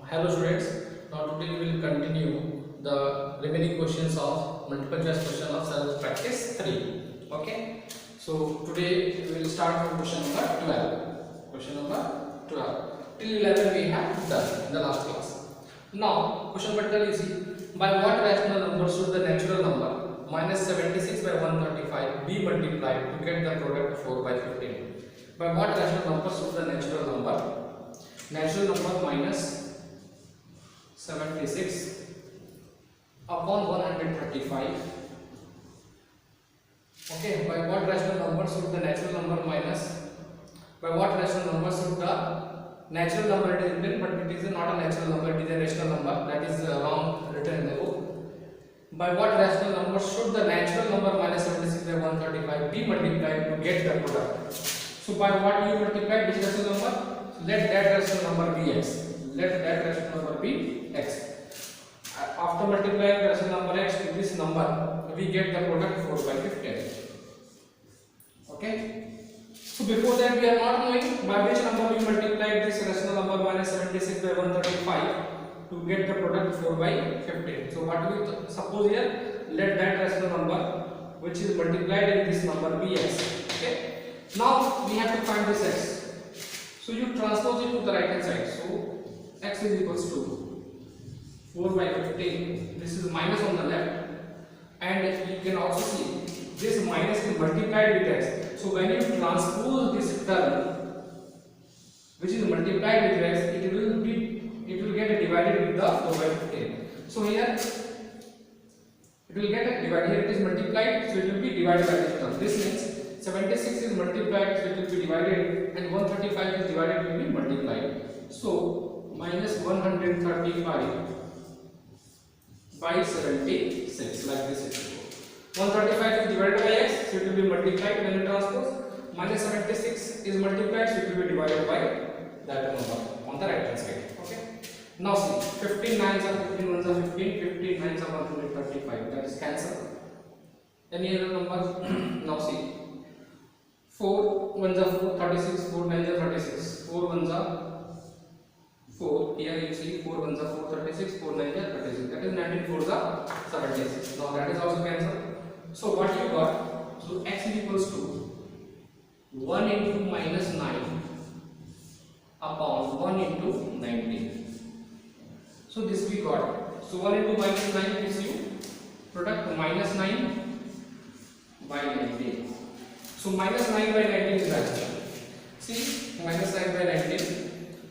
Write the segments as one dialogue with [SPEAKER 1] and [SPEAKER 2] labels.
[SPEAKER 1] Hello students, now today we will continue the remaining questions of multiple choice question of science practice 3. Okay, so today we will start from question number 12. Question number 12. Till 11 we have done in the last class. Now question number 12 is by what rational number should the natural number minus 76 by 135 be multiplied to get the product 4 by 15? By what rational number should the natural number minus 76 upon 135. Okay, by what rational number should the natural number minus, by what rational number should the natural number, it is written but it is not a natural number, it is a rational number, that is wrong written in the book. By what rational number should the natural number minus 76 by 135 be multiplied to get the product? So by what you multiply this rational number? So let that rational number be x. Let that rational number be x. After multiplying the rational number x to this number, we get the product 4 by 15. Okay. So before that we are not knowing by which number we multiplied this rational number minus 76 by 135 to get the product 4 by 15. So what do we suppose here? Let that rational number which is multiplied in this number be x. Okay. Now we have to find this x. So you transpose it to the right hand side. So x is equals to 4 by 15. This is minus on the left, and you can also see this minus is multiplied with x. So when you transpose this term which is multiplied with x, it will get divided with the 4 by 15. So here it will get divided. Here it is multiplied, so it will be divided by this term. This means 76 is multiplied, so it will be divided, and 135 is divided, will be multiplied. So minus 135 by 76, like this it will go. 135 is divided by x, so it will be multiplied when you transpose. Minus 76 is multiplied, so it will be divided by that number on the right hand side. Okay. Now see, 15 nines are 15 ones are 15, 15 nines are 135. That is cancel. Any other numbers? Now see, 4 ones are 4, 36, 4 nines are 36, 4 ones are 4, here you see 4 ones are 4, 36, 4 nines are 36, that is 19 fours are 76. Now that is also cancelled. So what you got? So x is equals to 1 into minus 9 upon 1 into 19. So this we got. So 1 into minus 9 gives you product minus 9 by 19. So minus 9 by 19 is answer. See, minus 9 by 19.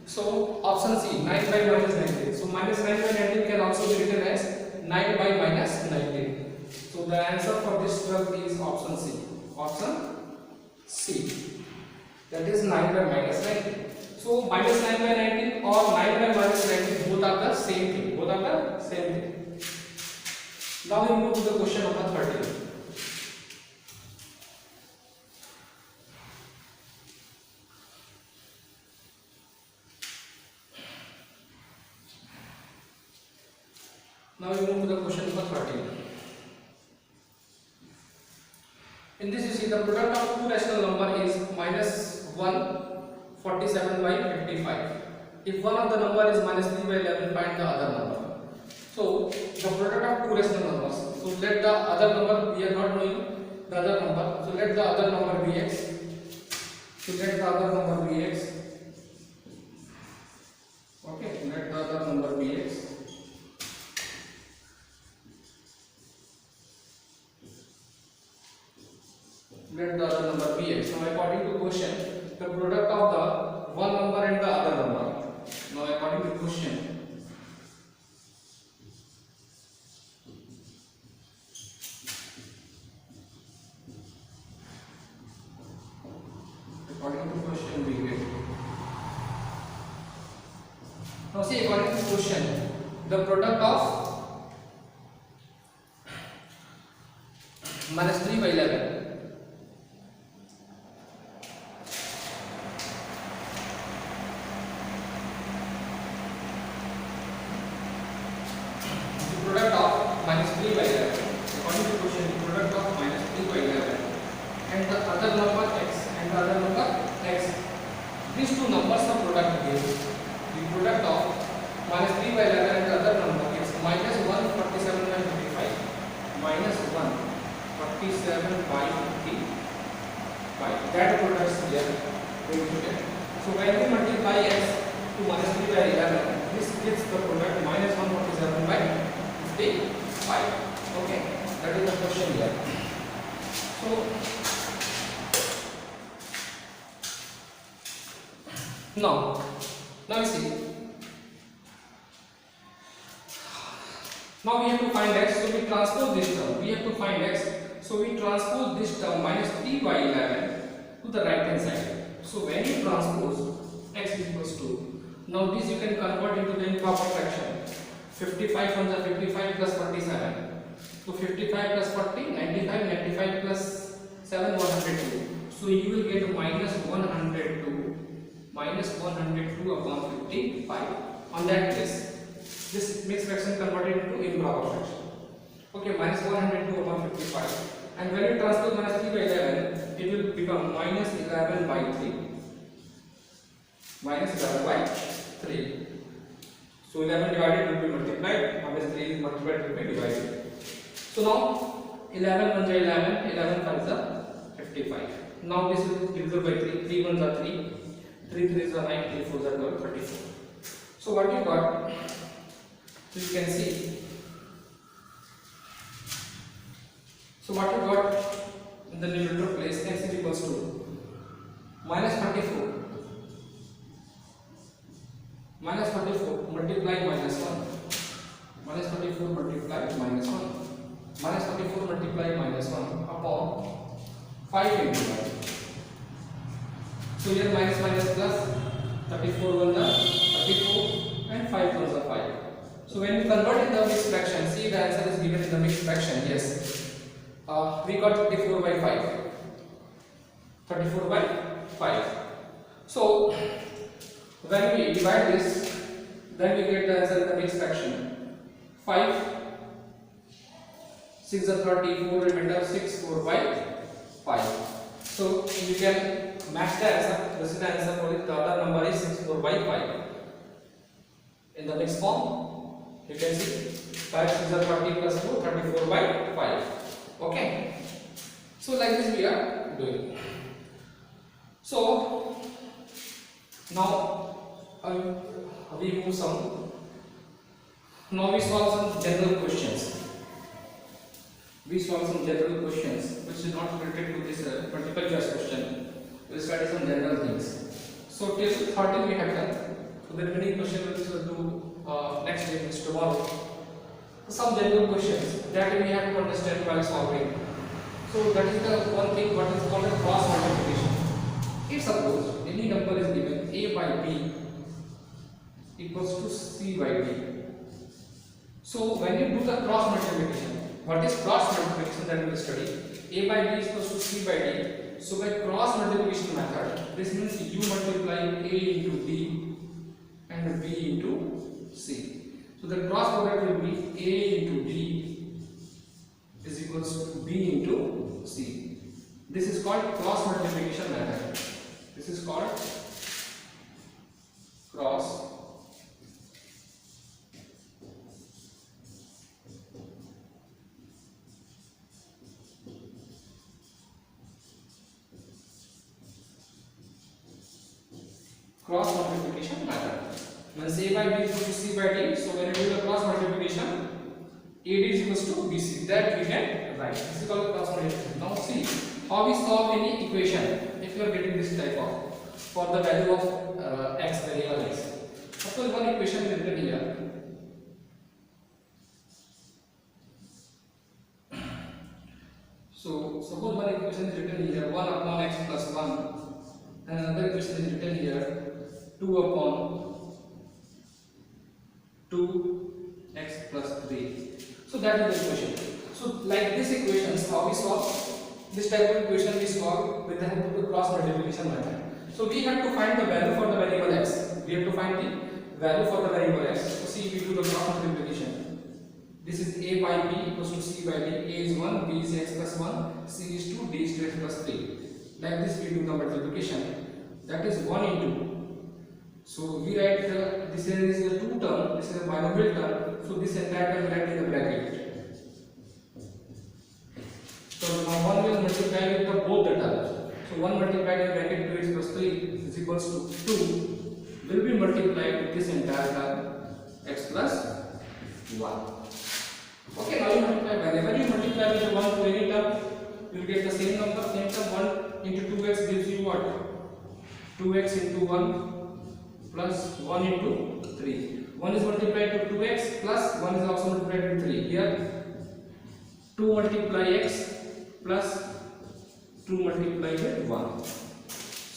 [SPEAKER 1] So option C, 9 by minus 19. So minus 9 by 19 can also be written as 9 by minus 19. So the answer for this term is option C. Option C. That is 9 by minus 19. So minus 9 by 19 or 9 by minus 19 both are the same thing. Both are the same thing. Now we move to the question number 13. Now we move to the question number 13. In this you see the product of two rational number is minus 147 by 55. If one of the number is minus 3 by 11, find the other number. So the product of two rational numbers. So let the other number, we are not knowing the other number. So let the other number be x. So let the other number be x. Okay, let the other number be x. Let the other number be x. Now according to question, the product of the one number and the other number. Now according to question, we get. Now see, according to question, the product of minus 3 by 11. Product of minus 3 by 11. According to question, the product of minus 3 by 11 and the other number x and the other number x. These two numbers are product gives the product of minus 11 by 55. That products we are going to get. So when we multiply x to minus 3 by 11, this gives the product minus 147 by 55. Okay, that is the question here. So now you see. Now we have to find x, so we transpose this term. We have to find x, so we transpose this term minus 3 by 11 to the right hand side. So when you transpose x equals to, now this you can convert into the improper fraction. 55 from the 55 plus 47. So 55 plus 40, 95, 95 plus 7, 102. So you will get minus 102 upon 55 on that place. This mixed fraction converted into improper fraction. Okay, minus 102 upon 55. And when you transpose minus 3 by 11, it will become minus 11 by 3. Minus 11 by 3. So 11 divided will be multiplied. Minus 3 is multiplied will be divided. So now 11 1 is 11, 11 5 is 55. Now this is divided by 3. 3 1 is 3. 3 3 is 9, 3 4 is 12, 34. So what you got? So you can see. So what you got in the numerator place, x is equals to minus 34. Minus 44 multiply minus 1. Minus 44 multiply minus 1. Minus 44 multiply minus 1 upon 5 into 1. So here minus minus plus 34 1 34 and 5 1 is 5. So when you convert in the mixed fraction, see the answer is given in the mixed fraction. Yes. We got 34 by 5. 34 by 5. So when we divide this, then we get the answer in the mixed fraction. 5, 6 is 30, 4 remainder 6, 4 by 5. So you can match the answer. This is the answer for it. The other number is 6, 4 by 5. In the next form, you can see 5 6 is 30 plus 4, 34 by 5. Okay. So like this we are doing. So now we move some. Now we solve some general questions. We solve some general questions which is not related to this multiple choice question. We will study some general things. So till 13 we have done. So the remaining question we will do next day, is tomorrow. Some general questions that we have to understand while solving. So that is the one thing what is called a cross multiplication. If suppose any number is given a by b equals to c by d. So when you do the cross multiplication, what is cross multiplication that we will study? A by b equals to c by d. So by cross multiplication method, this means you multiply a into b and b into c. So the cross product will be a into d is equals to b into c. This is called cross multiplication method. This is called cross multiplication method. When a by b is equal to c by d, so when you do the cross multiplication, ad is equals to bc. That we can write. This is called cross multiplication. Now see how we solve any equation. If you are getting this type of for the value of x variable x. Suppose one equation is written here. So suppose one equation is written here 1 upon x plus 1, and another equation is written here 2 upon 2x plus 3. So that is the equation. So like this equations, how we solve this type of equation, we solve with the help of the cross multiplication method. So we have to find the value for the variable x. We have to find the value for the variable x. So see, we do the cross multiplication. This is a by b equals to c by d. A is 1, b is x plus 1, c is 2, d is 2x plus 3. Like this we do the multiplication. That is 1 into. So we write this is a 2 term, this is a binomial term. So this entire term we write in the bracket. So now 1 1 will multiply with the both the terms. So 1 multiplied in bracket 2x plus 3 is equals to 2 will be multiplied with this entire term x plus 1. Okay, now you multiply. Whenever you multiply with the 1 to any term, you will get the same number. Same term 1 into 2x gives you what? 2x into 1 plus 1 into 3. 1 is multiplied to 2x plus 1 is also multiplied to 3. Here 2 multiply x plus 2 multiply with 1.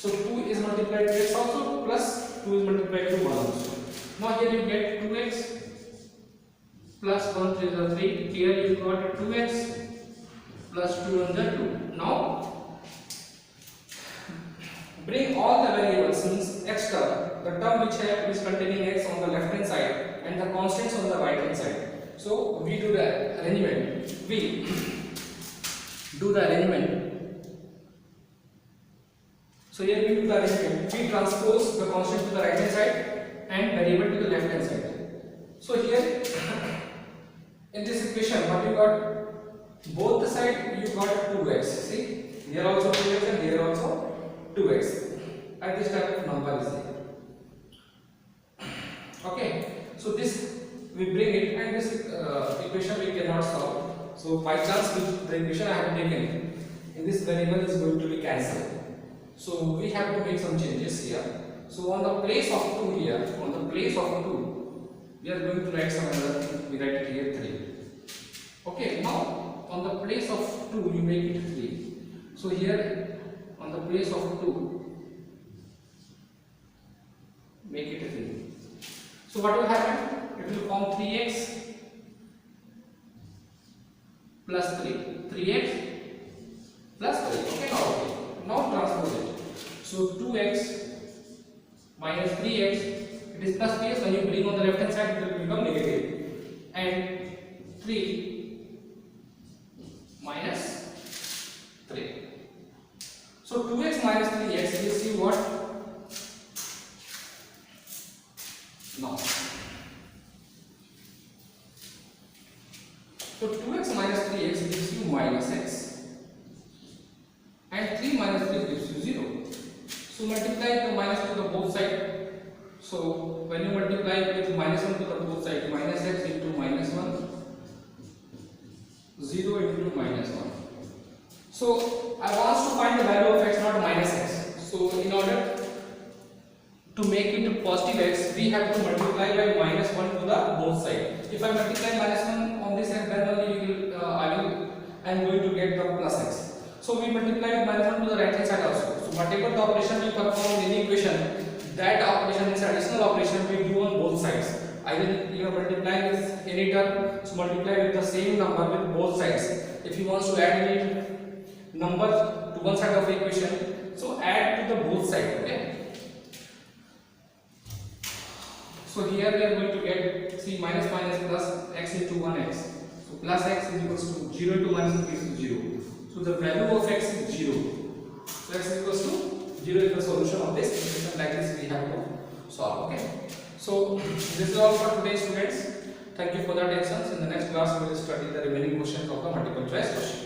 [SPEAKER 1] So 2 is multiplied to x also plus 2 is multiplied to 1 also. Now here you get 2x plus 1 3 is 3. Here you got 2x plus 2 is 2. Now bring all the variables means x term, the term which is containing x on the left hand side and the constants on the right hand side. So we do the arrangement. We do the arrangement. So here we do the arrangement. We transpose the constant to the right hand side and variable to the left hand side. So here in this equation, what you got? Both the side you got 2x. See, here also 2x and here also 2x. And this type of number is there. Okay. So this we bring it, and this equation we cannot solve. So by chance the equation I have taken in this variable is going to be cancelled. So we have to make some changes here. So on the place of 2 here, on the place of 2, we are going to write some other thing. We write it here 3. Okay, now on the place of 2 you make it 3. So here on the place of 2 make it 3. So what will happen? It will form 3x plus 3. 3x plus 3. Okay, now okay. Now transpose it. So 2x minus 3x, it is plus 3x. When you bring on the left hand side, it will become negative. And 3 minus 3. So 2x minus 3x gives you what? No. So 2x minus 3x gives you minus x. And 3 minus 3 gives you 0. So multiply the minus to the both side. So when you multiply with minus 1 to the both side, minus x into minus 1, 0 into minus 1. So I want to find the value of x, not minus x. So in order to make it positive x, we have to multiply by minus 1 to the both side. If I multiply minus 1 on this side, then only I am going to get the plus x. So we multiply with minus 1 to the right hand side also. So whatever the operation we perform in any equation, that operation is additional operation we do on both sides. Either you are multiplying with any term, so multiply with the same number with both sides. If you want to add any number to one side of the equation, so add to the both side. Okay. So here we are going to get, see, minus minus plus x into 1x. So plus x is equals to 0 into minus is 0. So the value of x is 0. So x is equals to 0 is the solution of this equation. Like this we have to solve. Okay. So this is all for today, students. Thank you for the attention. In the next class we will study the remaining questions of the multiple choice question.